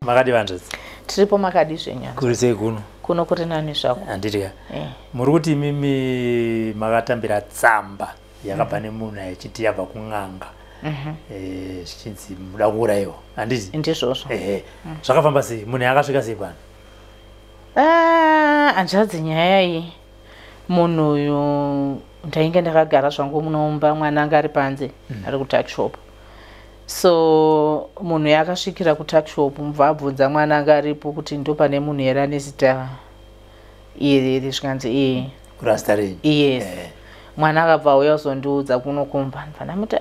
Makadi vantu. Tiripo makadi zvenya. Kurise kuno. Kuno kuti nani zvako. Andiriya. Muri kuti mimi makatambira tsamba yakabva nemunhu achiti yabva kung'anga. Zvichinzi muda kuurayiwa. Handiti? Ndizvozvo. Zvakafamba sei? Munhu akasvika sei pano? Hanzvadzi nyaya iyi. Munhu uyu ndainge ndakagara zvangu munomba mwana anga ari panze ari kutakishop. So munhu yakasvikira kutakishop mubva abvunza mwana anga aripo kuti ndo pane munhu here ane zita iri zvikanzi kurasta renyu. Yes. Mwana akabva auya kuzondiudza kunokumba. Ndanamuti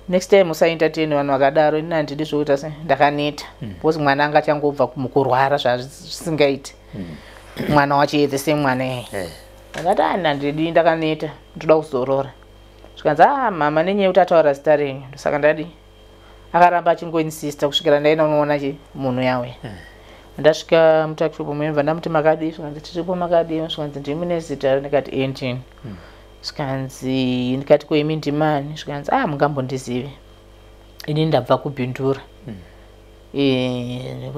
next time usaentertain vanhu vakadaro, ini handidi zvokuita se ndakaneta. Because mwana anga achangobva mukurwara zvisingaiti. Mwana wachiedze semwana ndakati handidi ndakaneta, ndoda kuzorora. Zvikanzi mama nenyaya yekuti ataura zita renyu. Saka ndadi akaramba achingoinsista kusvikira ndaenda unoona munhu yawe. Ndasvika mutakishop mumwe ndamuti makadi, zvikanzi tiripo makadi, zvikanzi ndimi nezita, ndikati ndini. Zvikanzi ndikati ko imi ndimani? Zvikanzi mungambondizive. Ini ndabva kubhindura.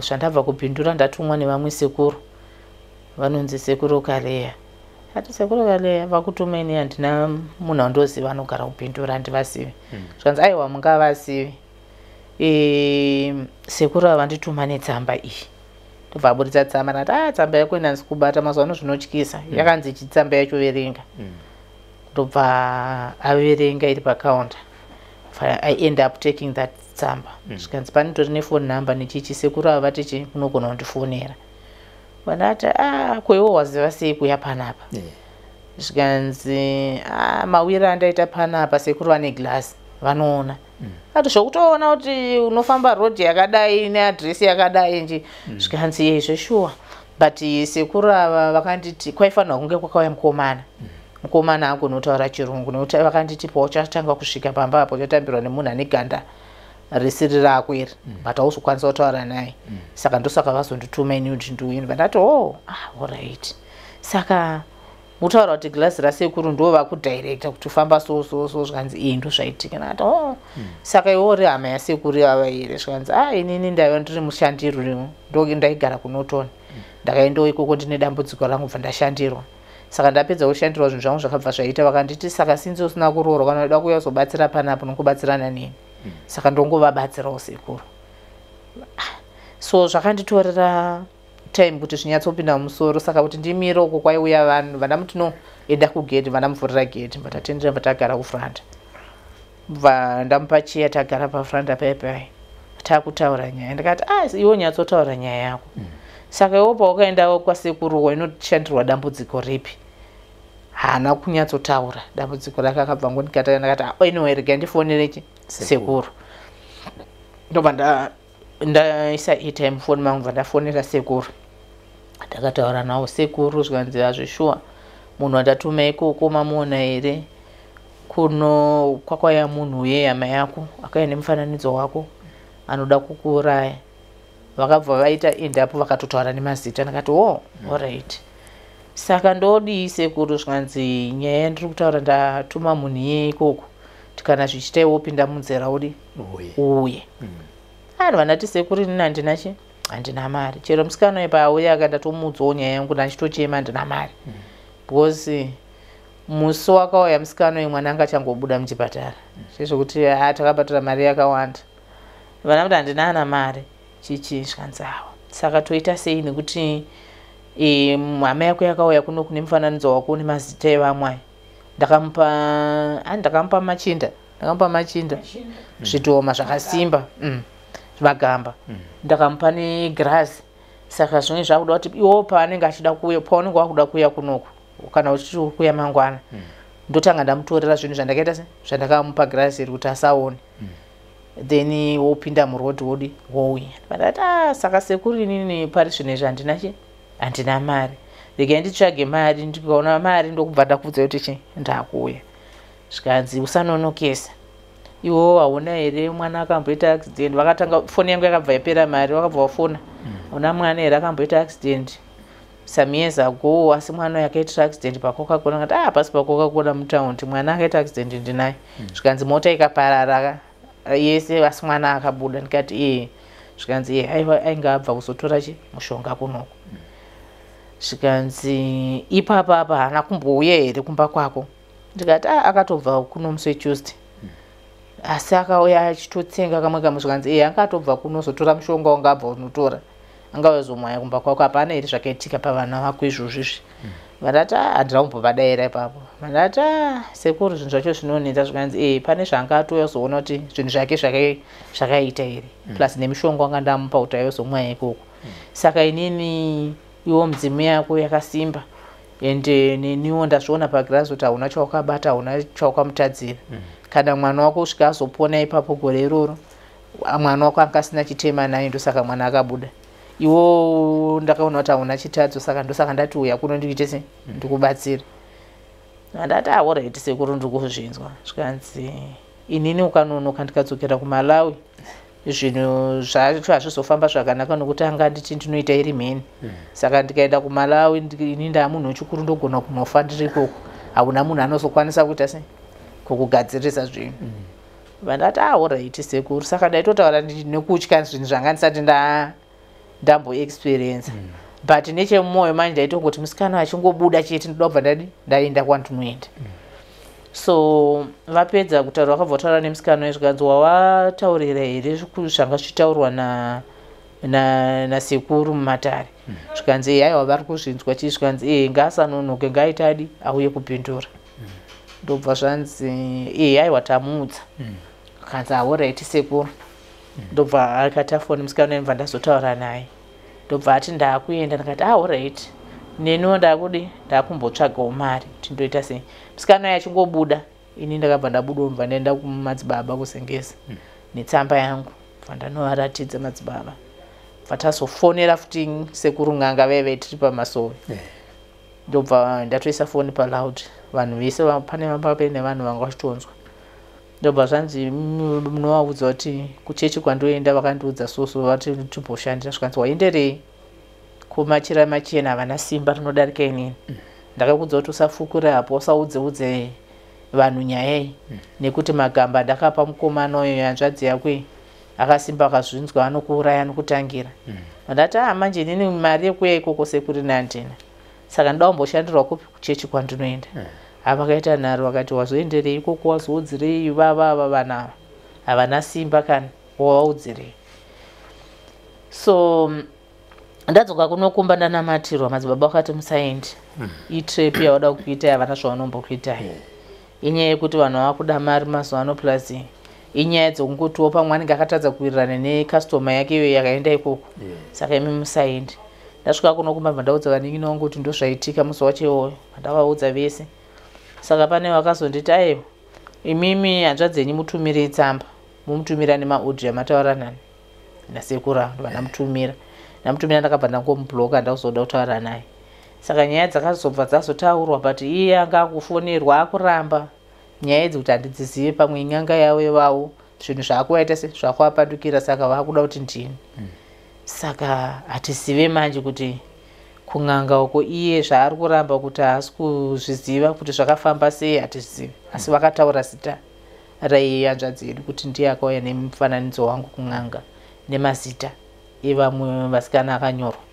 Zvandabva kubhindura ndatumwa nevamwe sekuru. Vanonzi sekuru Kaleya. Ati sekuru Kaleya vakutumeni handina munhu wandoziva anogara kubhindura handivazivi. Zvikanzi aiwa mungavazivi. Sekuru avandituma netsamba iyi. Ndobva aburitsa tsamba ndati tsamba yako inanzi kubata mazuva ano zvinotyisa. Yakanzi chitsamba yacho verenga. Ndobva averenga iri pakaunta. I end up taking that tsamba. Zvikanzi panitori nefoni namba nechichi sekuru ava vatichi unogona kundifonera. Vandati kwewo waziva sei kuya panapa. Zvikanzi mawira andaita panapa sekuru vane glasi vanoona. Ati zvokutoona kuti unofamba road yakadai neadresi yakadai nje. Zvikanzi yezvo sure. But sekuru ava vakanditi kwaifanira kunge kwakauya mukomana. Mukomana agona kutaura chirungu nekuti vakanditi pauchatanga kusvika pamba apo uchatambirwa nemunhu ane ganda risiri rako iri. But hauzokwanisa kutaura naye. Saka ndosaka vazondituma ini kuti ndiuye. Vandati alright. Saka mutaura kuti glasi rasekuru ndo vakudirecta kuti ufamba so zvikanzi ndo zvaitika. Ndati saka iwo uri hama yasekuru ava here. Zvikanzi inini ndaiva ndiri mushandiro ndaigara kunotoni. Ndakaendawo ikoko ndine dambudziko rangu bva ndashandirwa. Saka ndapedza kushandirwa zvinhu zvangu zvakabva zvaita vakanditi saka sinzi usina kuroorwa kana uda kuuya kuzobatsira panapo nokubatsirana neni. Saka ndongovabatsirawo sekuru. So zvakanditorera time kuti zvinyatsopinda mumusoro. Saka kuti ndimire uko kwaiuya vanhu vandamuti no enda kugedhi vandamuvhurira gedhi mbatatendera mbatagara kufranda. Bva ndamupa chiya tagara pafranda paipai. Takutaura nyaya. Ndikati iwo nyatsotaura nyaya yako. Saka iwo paukaendawo kwasekuru inoshandirwa dambudziko ripi? Hana kunyatsotaura dambudziko rake akabva ngondikata ndakati anyway rega ndifonere sekuru. Ndobva ndaisa airtime phone mangu vandafonera sekuru. Ndakataura nawo sekuru zvikanzi hazvishuwa munhu wandatuma ikoko mamuona here kuno kwakauya munhu yehama yako akauya nemufananidzo wako anoda kukuuraya. Vakabva vaita end up vakatotaura nemazita. Ndakati alright. Saka ndodi sekuru zvikanzi nyaya yandiri kutaura ndatuma munhu iye ikoko kana zvichitaiwo pinda munzera udi uye. Vandati sekuru inini handina mari. Chero musikana uyu paauya akandatomuudzawo nyaya yangu ndachitochema handina mari. Because musi wakauya musikana uyu mwana anga achangobuda muchipatara. Zvezvokuti takabatira mari yakawanda. Vanamuti handina mari. Chichi zvikanzi saka toita sei nekuti hama yako yakauya kuno kune mufananidzo wako nemazita evamwe. Ndakamupa machinda zvitoma zvakasimba zvagamba. Ndakamupa negrasi. Saka zvimwe zvakuda kuti iwo paanenge achida kuuya paunenge wakuda kuuya kunoku kana uchiri kuuya mangwana ndotanga ndamutorera zvinhu zvandakaita zvandakamupa grasi iri kuti asaone. Then wopinda muroad wodi wouya. Vandati saka sekuru inini pari zvino izvi handina mari. Regai nditsvage mari, ndikaona mari ndokubva ndakudza kuti ndakuuya. Zvikanzi usanonokesa. Iwo hauna here mwana akamboita accident. Vakatanga foni yangu yakabva yapera mari wakabva wafona. Una mwana here akamboita accident some years ago asi mwana yakaitira accident paCoca-Cola. Ngati pasi paCoca-Cola mutaundi mwana akaita accident ndinaye. Zvikanzi mota ikaparara yese asi mwana akabuda. Ndikati zvikanzi aiwa ainga abva kuzotora mushonga kunoko zvikanzi ipapa apa haana kumbouya here kumba kwako ndikati akatobva kuno musi weTuesday asi akauya achitotsenga kamwe kamwe zvikanzi akatobva kunozotora mushonga wanga abva unotora angawezomwaya kumba kwako hapana here zvakaitika pavana vako izvozvizvi vandati handina kumbovadaira ipapo vandati sekuru zvinhu zvacho zvinonetsa zvikanzi pane zvanga atoya zoona kuti zvinhu zvake zvakaita here plus nemishonga wanga ndamupa kuti aizomwaya ikoko saka inini iwo mudzimu yako yakasimba ende neniwo ndazviona pagirazi kuti hauna chawakabata hauna chawakamutadzira kana mwana wako usvika azopona ipapo gore iroro mwana wako anga asina chitema naye ndosaka mwana akabuda iwo ndakaona kuti hauna chitadzo saka ndosaka ndati uya kuno ndiite se ndikubatsira andati alright sekuru ndikuzvinzwa zvikanzi inini ukanonoka ndikadzokera kuMalawi zvinhu zvacho hazvizofamba zvakanaka nokuti anga nditi ndinoita iri mheni saka ndikaenda kuMalawi ini ndamunhu wechikuru ndogona kunofa ndiri ikoko hauna munhu anozokwanisa kuita se kukugadzirisa zvinhu vandati alright sekuru saka ndaitotaura nekutya zvinhu zvanga ndisati ndamboexperience but nechemumwoyo manje ndaitongoti musikana achingobuda chete ndoda kubva ndaenda kwandinoenda so vapedza kutaura vakabva vataura nemusikana uyu zvikanzi wawataurira here zvanga zvichitaurwa nasekuru mumatare zvikanzi haiwa vari kuzvinzwa chii zvikanzi ngaasanonoke ngaitadi auye kupindura ndobva zvanzi haiwa tamuudza kanzi alright sekuru ndobva akatafoni musikana uyu mva ndazotaura naye ndobva ati ndaakuenda ndikati alright neniwo ndakudi ndakumbotsvagawo mari tindoita sei musikana uyu achingobuda ini ndakabva ndabuda mva ndaenda kumadzibaba kusengesa netsamba yangu bva ndanovaratidza madzibaba bva tazofonera futi sekuru ng'anga vaive tiri pamasove ndobva ndatoisa foni paloud vanhu vese pane nevanhu vanga vachitonzwa ndobva zvanzi munovaudza kuti kuchechi kwandoenda vakandiudza soso vati timboshandira zvikanzi waenderei kumachira machena havana simba rinodarika inini ndakakudza kuti usafukura hapo usaudzeudze vanhu nyaya iyi nekuti magamba ndakapa mukomana uyo hanzvadzi yakwe akasimba akazvinzwa anokuuraya anokutangira vandati manje inini mari yekuya ikoko sekuri nandina saka ndoda kumboshandirwa kupi kuchechi kwandinoenda avakaita nharo vakati wazoenderei ikoko wazoudzirei vava vanhu havana simba kana wawaudzirei so ndadzoka kunokumba ndanamatirwa madzibaba vakati musaendi itrip yauda kuita havana zvavanombokuitai inyaya yekuti vanhu vavakuda mari mazuva ano plus inyaya dzokungotiwo pamwe anenge akatadza kuwirirana nekastoma yake iyo yakaenda ikoko saka imi musaendi ndasvika kunokumba bva ndaudza vanin'ina wangu kuti ndozvaitika musi wacho iwoyo ndavaudza vese saka pane vakazonditi aiwa imimi hanzvadzi dzenyu mutumirei tsamba mumutumira nemaudhi amataura nani nasekuru angu vanamutumira namutumira ndakabva ndangomubhuloka ndakuzoda kutaura naye saka nyaya dzakazobva dzazotaurwa but iye anga akufonerwa akuramba nyaya idzi kuti handidzizive pamwe inyanga yavo yevawo zvinhu zvaakuvaita se zvakuvapandukira saka vakuda kuti ndini saka hatizive manje kuti kun'anga uko iye zvaari kuramba kuti haasi kuzviziva kuti zvakafamba sei hatizivi asi vakataura zita raihanzvadzi yedu kuti ndiye akauya nemufananidzo wangu kun'anga nemazita evamwe vasikana akanyorwa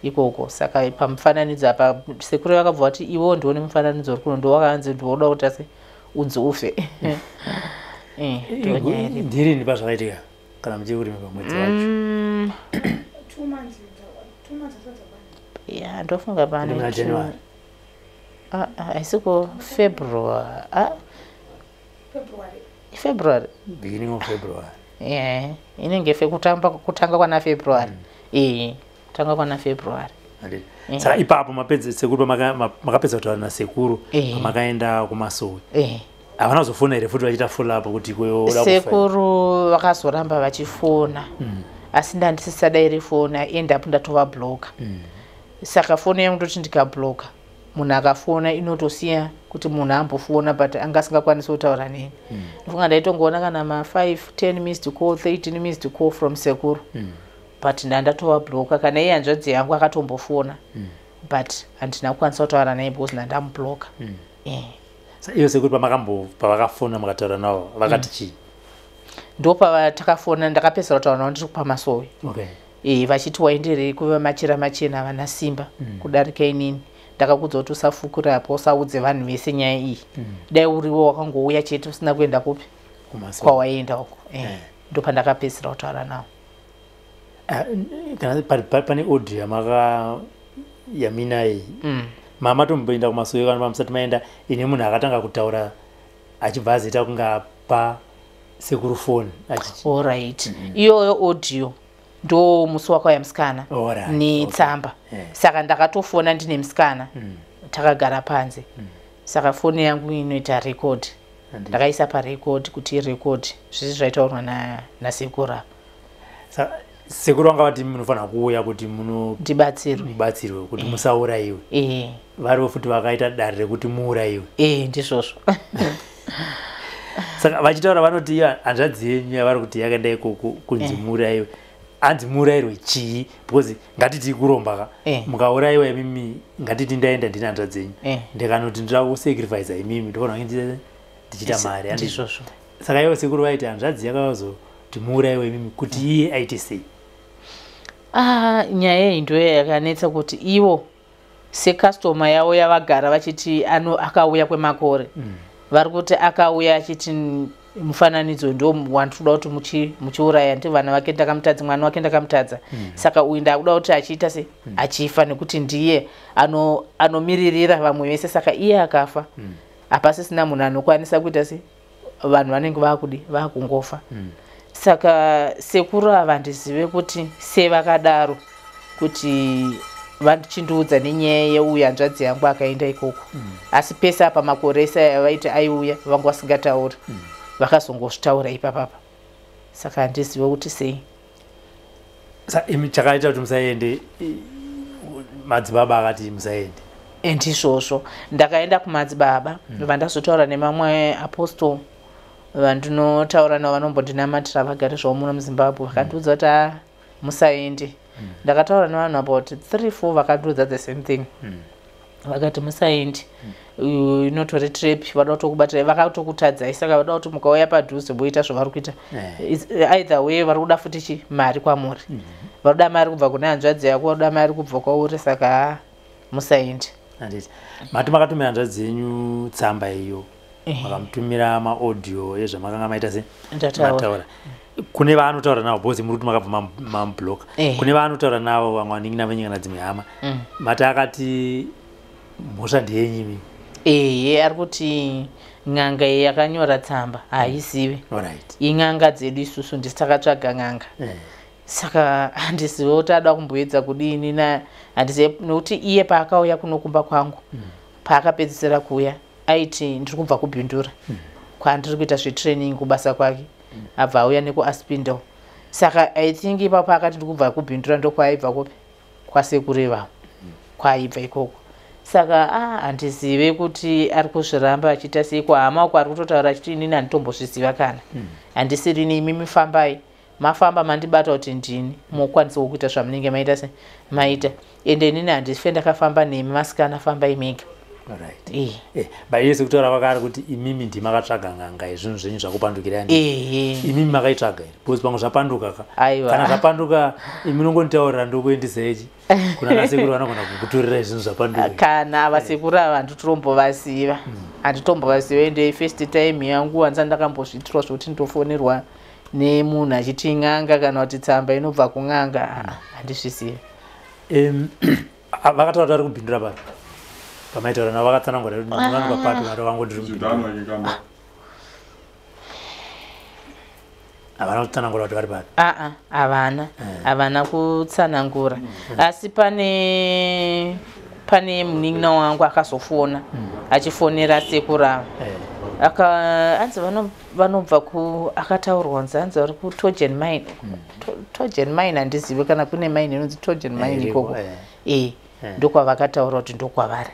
ikoko saka pamufananidzo apa sekuru vakabva vati iwo ndiwo nemufananidzo uri kuno ndowakaanzi ndiwoda kuti ase unzi ufe ndirini pazvakaitika kana muchiurimi pamwedzi wacho ya ndofunga pane haisiko February beginning of February inenge kutanga kwana February kutanga kwana February saka ipapo sekuru makapedza kutaura nasekuru makaenda kumasowe havana kuzofona here futi vachita follow up kuti sekuru vakazoramba vachifona asi ndandisisada iri fona end up ndatovabloka saka foni yangu ndoti ndikabloka munhu akafona inotosiya kuti munhu ambofona but anga asingakwanisi kutaura neni ndofunga ndaitongoona kana ma5-10 missed call 13 missed call from sekuru but ndandatovabloka kana iye hanzvadzi yangu akatombofona but handina kukwanisa kutaura naye because ndandamubloka iyo sekuru pavakafona makataura navo vakati chii ndopa takafona ndakapesera taona ndiri kupa masowe vachiti waenderei kuva machira machena vana simba kudarika inini ndakakudza kuti usafukirapo usaudze vanhu vese nyaya iyi dai uriwo wakangouya chete usina kuenda kupi kwawaenda uko ndopandakapesera kutaura nawo pane audio yaminai mama tomboenda kumasowe kana pamusati maenda ine munhu akatanga kutaura achibva azoita kunga pa sekuru phone alright iyoyo audio ndo musi wakauya musikana netsamba saka ndakatofona ndine musikana takagara panze saka foni yangu inoita record ndakaisa parecord kuti irecord zvisi zvaitaurwa nasekuru sekuru vanga vati munofanira kuuya kuti ndibatsirwe kuti musaurayiwe variwo futi vakaita dare rekuti muurayiwe ndizvozvo saka vachitaura vanoti hanzvadzi yenyu yavari kuti yakaenda ikoko kunzi muurayiwe hanzi muurayirwe chii because ngatiti kuromba mukaurayiwa imimi ngatiti ndaenda ndine hanzvadzi yenyu ndikanoti ndoda kusacrifice imimi ndofanira kunge ndichita mari ndizvozvo saka ivo sekuru vaiti hanzvadzi yakazoti muurayiwe imimi kuti iye aite sei nyaya iyi ndo yakanetsa kuti ivo sekastoma yavo yavagara vachiti akauya kwemakore vari kuti akauya achiti mufananidzo ndo wantoda kuti muchiuraya ndi vana vake ndakamutadza mwana wake ndakamutadza saka uyu ndakuda kuti achiita se achifa nekuti ndiye anomiririra vamwe vese saka iye akafa hapasisina munhu anokwanisa kuita se vanhu vanenge vakungofa saka sekuru ava ndizive kuti sevakadaro kuti vachindiudza nenyaya yeuyu hanzvadzi yangu akaenda ikoko asi pese apa makore ese vaiti aiuya vanga vasingatauri vakazongozvitaura ipapapa saka handizive kuti sei chakaita kuti musaende madzibaba akati musaende ndizvozvo ndakaenda kumadzibaba vandazotaura nemamwe apostol vandinotaura navo vanombondinamatira vagare zvavo muno muzimbabwe vakandiudza kuti musaende ndakataura nevanhu about 3-4 vakandiudza the same thing vakati musaendi inotori trip vada kutokubatirai vakatokutadzai saka vada kuti mukauya padhuze boita zvavari kuita either way vari kuda futi mari kwamuri vari kuda mari kubva kune hanzvadzi yako vari kuda mari kubva kwauri saka musaendi mati makatumira hanzvadzi yenyu tsamba iyo makamutumira maaudio ezvamakanga maita se mataura kune vaanotaura navo bhozi muri kuti makabva mamubloka kune vaanotaura navo vamwe vanenge navenyengana dzimwe hama mati akati mhosva ndeyenyimi ari kuti n'anga iyi yakanyora tsamba haizive ing'anga dzedu isusu ndisi takatsvaga n'anga saka handizive kuti ada kumboedza kudini handizive nokuti iye paakauya kunokumba kwangu paakapedzisira kuuya aiti ndiri kubva kubhindura kwandiri kuita zvetraining kubasa kwake abva auya nekuaspindle saka I think ipapo akati ndiri kubva kubhindura ndokwaibva kupi kwasekuru vavo kwaibva ikoko saka handizive kuti ari kuzviramba achiita sei kwahama uko ari kutotaura achiti inini handitombozviziva kana handisiri nimi mifambai mafamba mandibata kuti ndini mukwanisawo kuita zvamunenge maita se maita ende inini handife ndakafamba nemi masikana fambai mega baiyese kutaura vakari kuti imimi ndimakatsvaga n'anga izvinhu zvenyu zvakupandukira imimi makaitsvaga here because pamwe zvapanduka kana zvapanduka imi nongonitaurira ndokuendisechi kuna vasekuru vanogona kukutorera izvinhu zvapanduka kana vasekuru ava handitombovasiva handitombovasiva ende first time yangu hanza ndakambozviitirwa zvokuti ndofonerwa nemunhu achiti n'anga kana kuti tsamba inobva kun'anga handizviziva vakataura vari kubhindura pari pamaitaura navo vakatsanangura kuti ndinowanikwa papi vari vangondiri havana kutsanangura kuti vari pari havana kutsanangura asi pane munin'ina wangu akazofona achifonera sekuru ava hanzi vanobva akataurwa nzi hanzi vari kutogen mine togen mine handizive kana kune mine inonzi togen mine ikoko ndokwavakataura kuti ndokwavari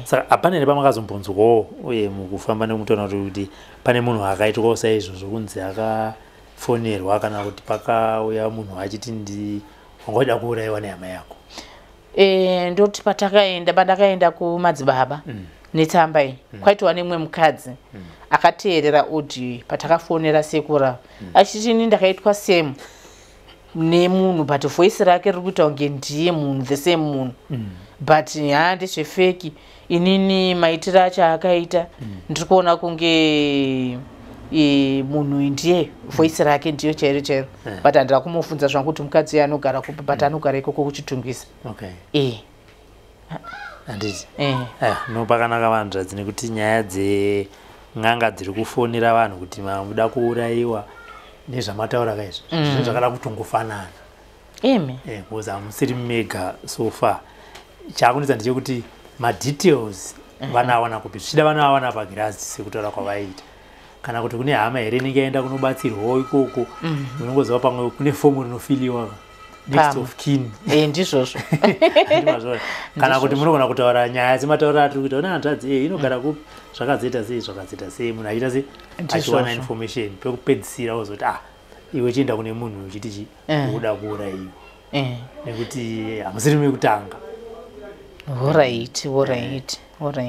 saka hapana here pamakazombonzwawo uye mukufamba nemutaura kuti pane munhu akaitwawo saizvozvo kunzi akafonerwa kana kuti pakauya munhu achiti wangoda kuurayiwa nehama yako ndoti pandakaenda kumadzibaba netsamba iyi kwaitwa nemwe mukadzi akateerera audio patakafonera sekura achiti ini ndakaitwa same nemunhu but voice rake riri kuita kunge ndiye munhu the same munhu but ndezvefeki inini maitiro acho akaita ndiri kuona kunge munhu ndiye voice rake ndiyo chairo chairo but handira kumufunza zvangu kuti mukadzi uyo anogara kupa but anogara ikoko kuchitungisa handiti no pakanaka vanhu zvadzi nekuti nyaya dzen'anga dziri kufonera vanhu kuti mamuda kuurayiwa nezvamataura kaizvo zvinhu zvakada kutongofanana because hamusiri mega so far chaakunetsa ndechekuti madetails vanawana kupi zvichida vanawana pagirazi sekutaura kwavaita kana kuti kune hama here inenge yaenda kunobatsirwawo ikoko unongoziva pamwe kune fomu rinofiliwa next of kin ndizvozvo kana kuti munogona kutaura nyaya dzemataura atiri kuita una hanzvadzi inogara kupi zvakazoita sei munhu achiita se achiwana information pekupedzisira wozoti iwe chienda kune munhu uchiti uda kuurayiwa nekuti hamusiri mekutanga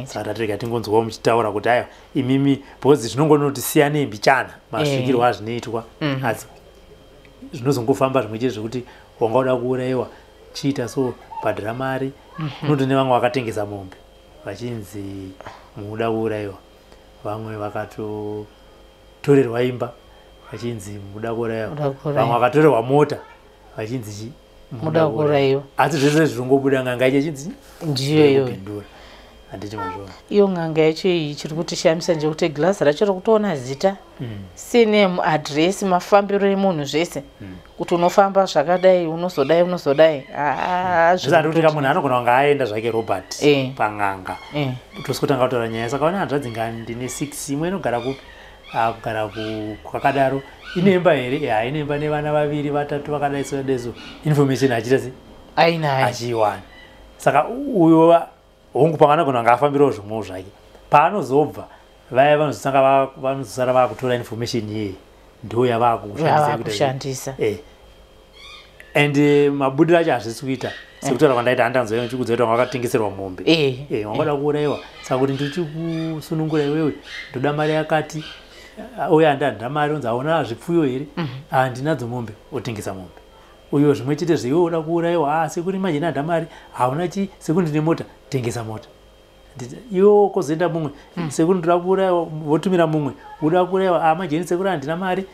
saka tatirega tingonzwawo muchitaura kuti ayo imimi bhozi zvinongonotisiya nembichana masvikirwo azvinoitwa asi zvinozongofamba zvimwe chete zvekuti wanga uda kuurayiwa chiita so bhadhira mari unoto nevamwe vakatengesa mombe vachinzi muda kuurayiwa vamwe vakatotorerwa imba vachinzi muda kuurayiwa vamwe vakatorerwa mota vachinzi muda kuurayiwa asi zvese zvirongobuda n'anga yacho chinzi ndiyo iyoyo handiti mazvona iyo n'anga yacho iyi chiri kutishamisa njekuti girazi racho rikutoona zita sinemu adhiresi mafambiro emunhu zvese kuti unofamba zvakadai unozodai zvisati kuti kamunhu anogona kunge aenda zvake robert pan'anga tosikutanga kutaura nyaya saka ona hanzvadzi ndine 6 imwe inogara kupi kugara kwakadaro inemba here hainemba nevana 2 3 vakadai sodeso information achiita se achiiwana saka uyo hongu pakanogona kunge afambirawo zvimwewo zvake paanozobva vaya vanozosara vakutora information yeye ndo yavakushandisa and mabudiro acho hazvisi kuita sekutaura kwandaita handanzwa nchikudza kuti wanga wakatengeserwa mombe wangada kuurayiwa saka kuti ndichikusunungura iwewe ndoda mari yakati uye handandina mari unzi hauna zvipfuyo here handinadzo mombe otengesa mombe uyo zvimwe chete zveiwe uda kuurayiwa sekuri manje ndanda mari hauna chi sekuti ndine mota tengesa mota iwo kozoenda mumwe sekuri ndoda kuurayiwa votumira mumwe uda kuurayiwa majeni sekuri handina mari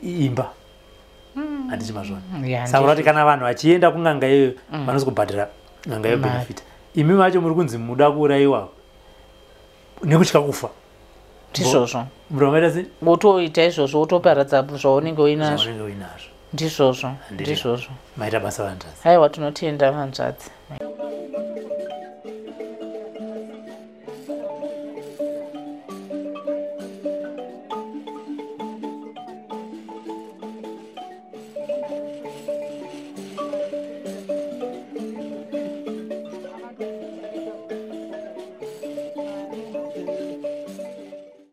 imba handiti mazvona saka urati kana vanhu vachienda kun'anga iyoyo vanozokubhadhira n'anga yobenefita imi macho muri kunzi muda kuurayiwa nekutya kufa ndizvozvo murongaita se wotoita izvozvo wotoparadza zvaunenge uinazvo ndizvozvo maita basa vanzvadzi haiwa tinotenda vanzvadzi